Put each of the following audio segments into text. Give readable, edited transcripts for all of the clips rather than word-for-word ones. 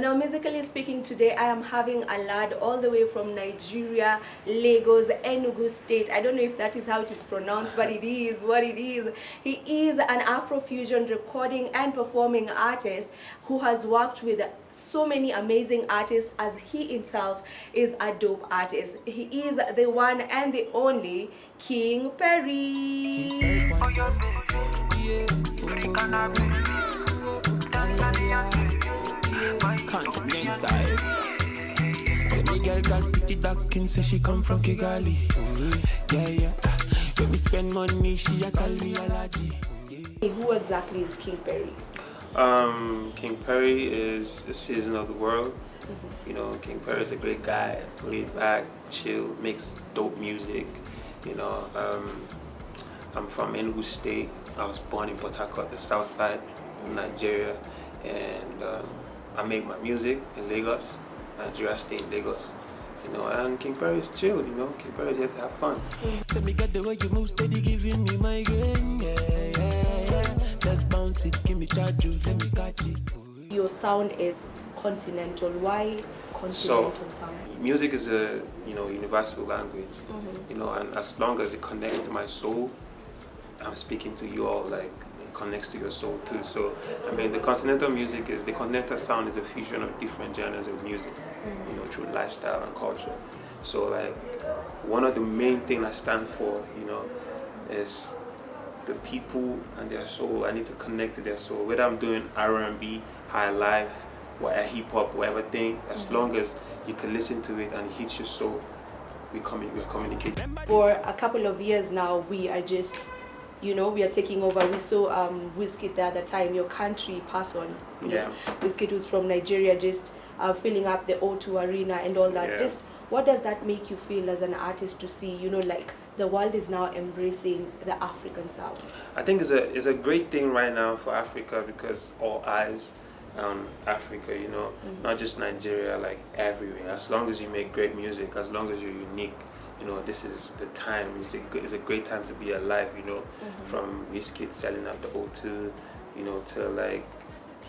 Now, musically speaking, today I am having a lad all the way from Nigeria, Lagos, Enugu State. I don't know if that is how it is pronounced, but it is what it is. He is an Afro-Fusion recording and performing artist who has worked with so many amazing artists, as he himself is a dope artist. He is the one and the only King Perryy. Continental. The girl got pretty dark skin, say she come from Kigali. Yeah. When we spend money, she a call me allergy. Who exactly is King Perryy? King Perryy is a citizen of the world. You know, King Perryy is a great guy, laid back, chill, makes dope music. You know, I'm from Enugu State. I was born in Port Harcourt, the south side of Nigeria, and I make my music in Lagos, Nigeria State, Lagos. You know, and King Perryy is chilled. You know, King Perryy is here to have fun. Let me get the way you move, steady giving me my game. Yeah. Let's bounce it, give me charge you, let me catch it. Your sound is continental. Why continental sound? Music is a universal language. You know, and as long as it connects to my soul, I'm speaking to you all, like it connects to your soul too. So I mean, the continental sound is a fusion of different genres of music. You know, through lifestyle and culture. So like one of the main things I stand for, you know, is the people and their soul. I need to connect to their soul. Whether I'm doing R&B, high life, hip hop, whatever thing, as long as you can listen to it and it hits your soul, we're communicating. For a couple of years now, we are just, we are taking over. We saw Wizkid the other time, your country person. Yeah. Wizkid, who's from Nigeria, just filling up the O2 arena and all that. Yeah. Just what does that make you feel as an artist to see, like the world is now embracing the African sound? I think it's a great thing right now for Africa, because all eyes on Africa, you know, not just Nigeria, like everywhere. As long as you make great music, as long as you're unique, you know, this is the time. It's a great time to be alive, you know, from Wizkid selling out the O2, you know, to like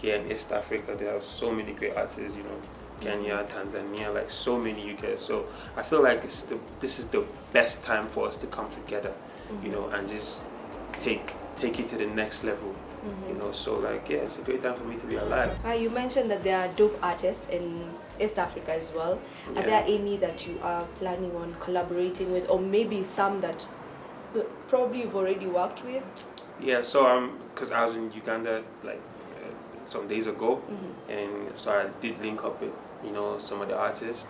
here in East Africa, there are so many great artists, you know, Kenya, Tanzania, like so many you get. So I feel like this is the best time for us to come together, you know, and just take it to the next level. You know, so like, yeah, it's a great time for me to be alive. You mentioned that there are dope artists in East Africa as well. Are there any that you are planning on collaborating with, or maybe some that probably you've already worked with? Yeah, so because I was in Uganda like some days ago, and so I did link up with, you know, some of the artists,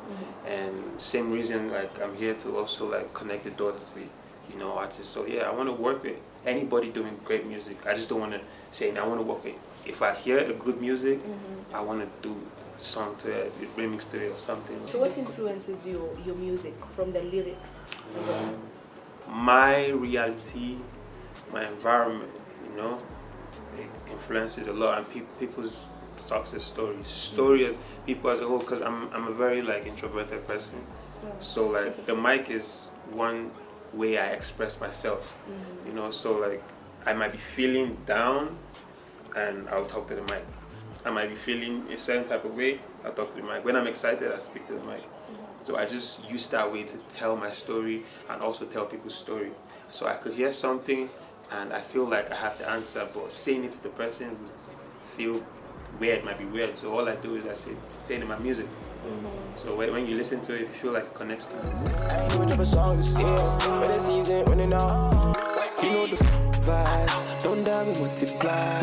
and same reason, like I'm here to also like connect the dots with, you know, artists. So yeah, I want to work with anybody doing great music. I just don't want to say I want to work with. If I hear a good music, I want to do a song to it, a remix to it or something. So what influences your music from the lyrics? My reality, my environment, you know, it influences a lot, and people's success stories, as people as a whole. Because I'm a very like introverted person, so like the mic is one way I express myself, you know. So like I might be feeling down, and I'll talk to the mic. I might be feeling a certain type of way, I'll talk to the mic. When I'm excited, I speak to the mic. So I just use that way to tell my story and also tell people's story. So I could hear something and I feel like I have the answer, but saying it to the person would feel weird, might be weird. So all I do is I say it in my music. So when you listen to it, you feel like it connects to you. I ain't with a song to steal, but it's easy running out. You know the vibes, don't die, we multiply.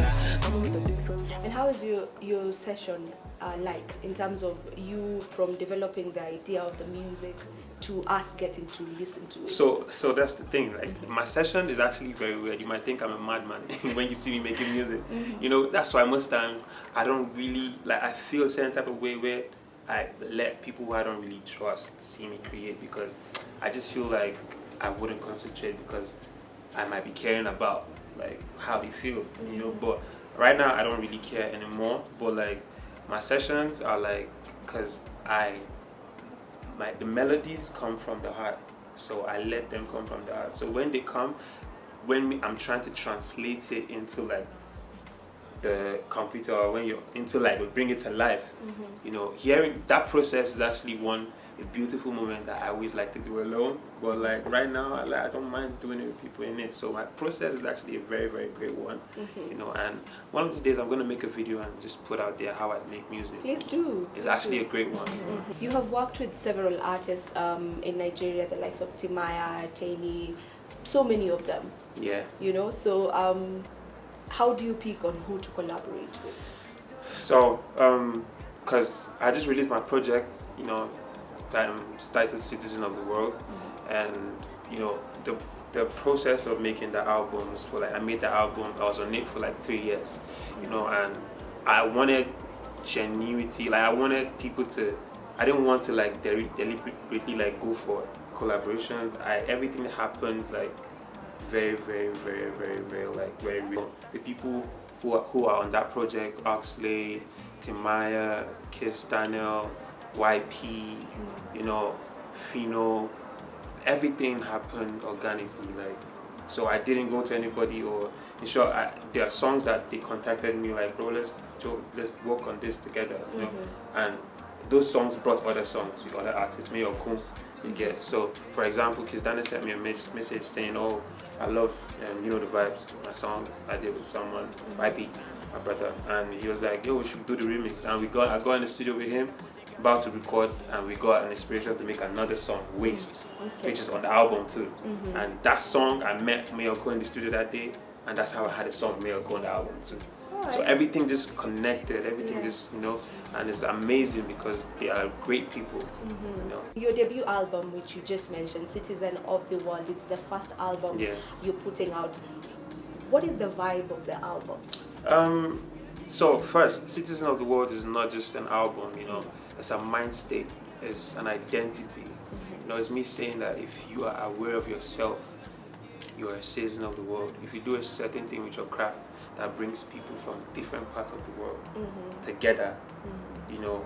And how is your session like, in terms of you from developing the idea of the music to us getting to listen to it? So that's the thing. Like my session is actually very weird. You might think I'm a madman when you see me making music. You know, that's why most times I don't really like. I feel a certain type of way where I let people who I don't really trust see me create, because I just feel like I wouldn't concentrate, because I might be caring about like how they feel, you know. But right now I don't really care anymore. But like my sessions are like, because the melodies come from the heart, so I let them come from the heart. So when they come, I'm trying to translate it into like the computer, or when you're into like bring it to life. You know, hearing that process is actually a beautiful moment that I always like to do alone. But like right now, I don't mind doing it with people in it. So my process is actually a very, very great one. You know, and one of these days I'm gonna make a video and just put out there how I make music. Please do. It's actually a great one. You have worked with several artists in Nigeria, the likes of Timaya, Taini, so many of them. Yeah. You know, so how do you pick on who to collaborate with? So, because I just released my project, you know, titled Citizen of the World, and you know, the process of making the albums, for like I made the album, I was on it for like 3 years, you know, and I wanted genuinity, like I wanted people to, I didn't want to like deliberately like go for collaborations. Everything happened like very, very, very, very, very, like very real. The people who are on that project, Oxley, Timaya, Kiss Daniel, YP, you know, Fino, everything happened organically. Like, so I didn't go to anybody, or in short, there are songs that they contacted me like, bro, let's work on this together, you know, and those songs brought other songs with other artists, me or Kun, you get. So, for example, Kiss Daniel sent me a message saying, oh, I love, you know, the vibes, my song I did with someone, YP, my brother, and he was like, yo, we should do the remix, and I got in the studio with him, about to record, and we got an inspiration to make another song, Waste, which is on the album too. And that song, I met Mayoko in the studio that day, and that's how I had a song Mayoko on the album too. So everything just connected, everything just, you know, and it's amazing because they are great people, you know. Your debut album, which you just mentioned, Citizen of the World, it's the first album you're putting out. What is the vibe of the album? So first, Citizen of the World is not just an album, you know, it's a mind state, it's an identity. You know, it's me saying that if you are aware of yourself, you are a citizen of the world. If you do a certain thing with your craft that brings people from different parts of the world together, you know,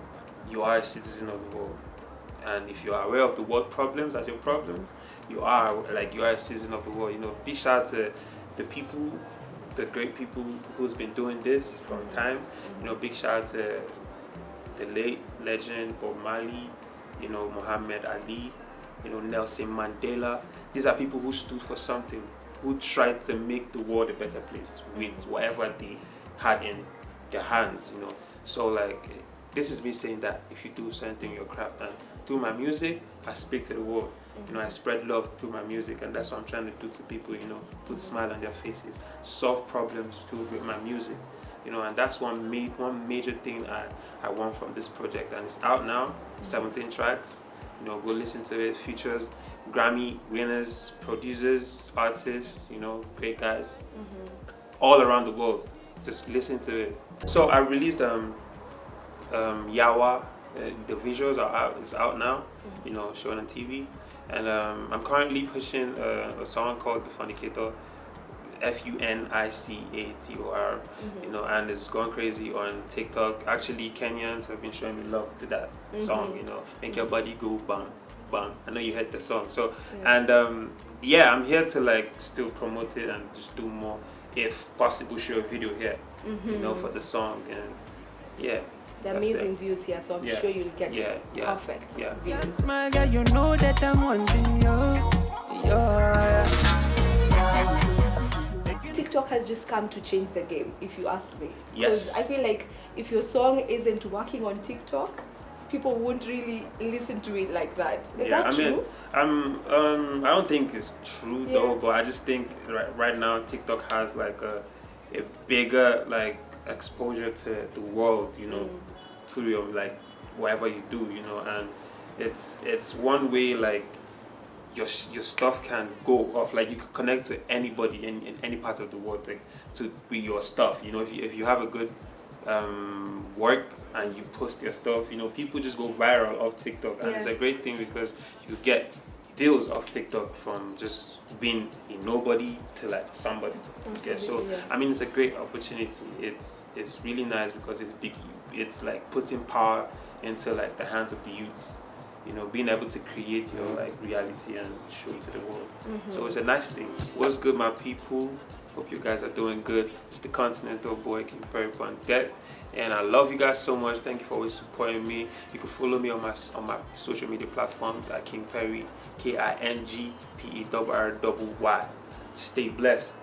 you are a citizen of the world. And if you are aware of the world problems as your problems, you are a citizen of the world. You know, big shout out to the people, the great people who's been doing this from time. You know, big shout out to the late legend Bob Marley, you know, Muhammad Ali, you know, Nelson Mandela. These are people who stood for something, who tried to make the world a better place with whatever they had in their hands, you know. So like, this is me saying that if you do something in your craft, and through my music, I speak to the world. You know, I spread love through my music, and that's what I'm trying to do to people, you know, put a smile on their faces, solve problems too with my music, you know, and that's one major thing I want from this project, and it's out now, 17 tracks, you know, go listen to it, features Grammy winners, producers, artists, you know, great guys, all around the world, just listen to it. So I released Yawa, the visuals are out, it's out now, you know, shown on TV. And I'm currently pushing a song called The Fornicator, F-U-N-I-C-A-T-O-R, you know, and it's going crazy on TikTok. Actually, Kenyans have been showing me love to that song, you know, make your body go bam, bam. I know you heard the song. So, and yeah, I'm here to like still promote it and just do more, if possible, show a video here, you know, for the song, and yeah. The amazing views here, so I'm sure you'll get perfect views. Smile, girl, you know that I'm wanting you. TikTok has just come to change the game, if you ask me. Yes. Because I feel like if your song isn't working on TikTok, people won't really listen to it like that. Is that true? I don't think it's true though, but I just think right now TikTok has like a bigger like exposure to the world, you know, through your like whatever you do, you know, and it's one way like your stuff can go off, like you can connect to anybody in any part of the world, like, to be your stuff, you know. If you have a good work and you post your stuff, you know, people just go viral off TikTok, and it's a great thing because you get deals off TikTok from just being a nobody to like somebody. Yeah, so I mean, it's a great opportunity. It's really nice because it's big. It's like putting power into like the hands of the youths, you know, being able to create your like reality and show it to the world. So it's a nice thing. What's good, my people? Hope you guys are doing good. It's the Continental Boy, King Perry on deck. And I love you guys so much. Thank you for always supporting me. You can follow me on my social media platforms at King Perry, KINGPERRY. Stay blessed.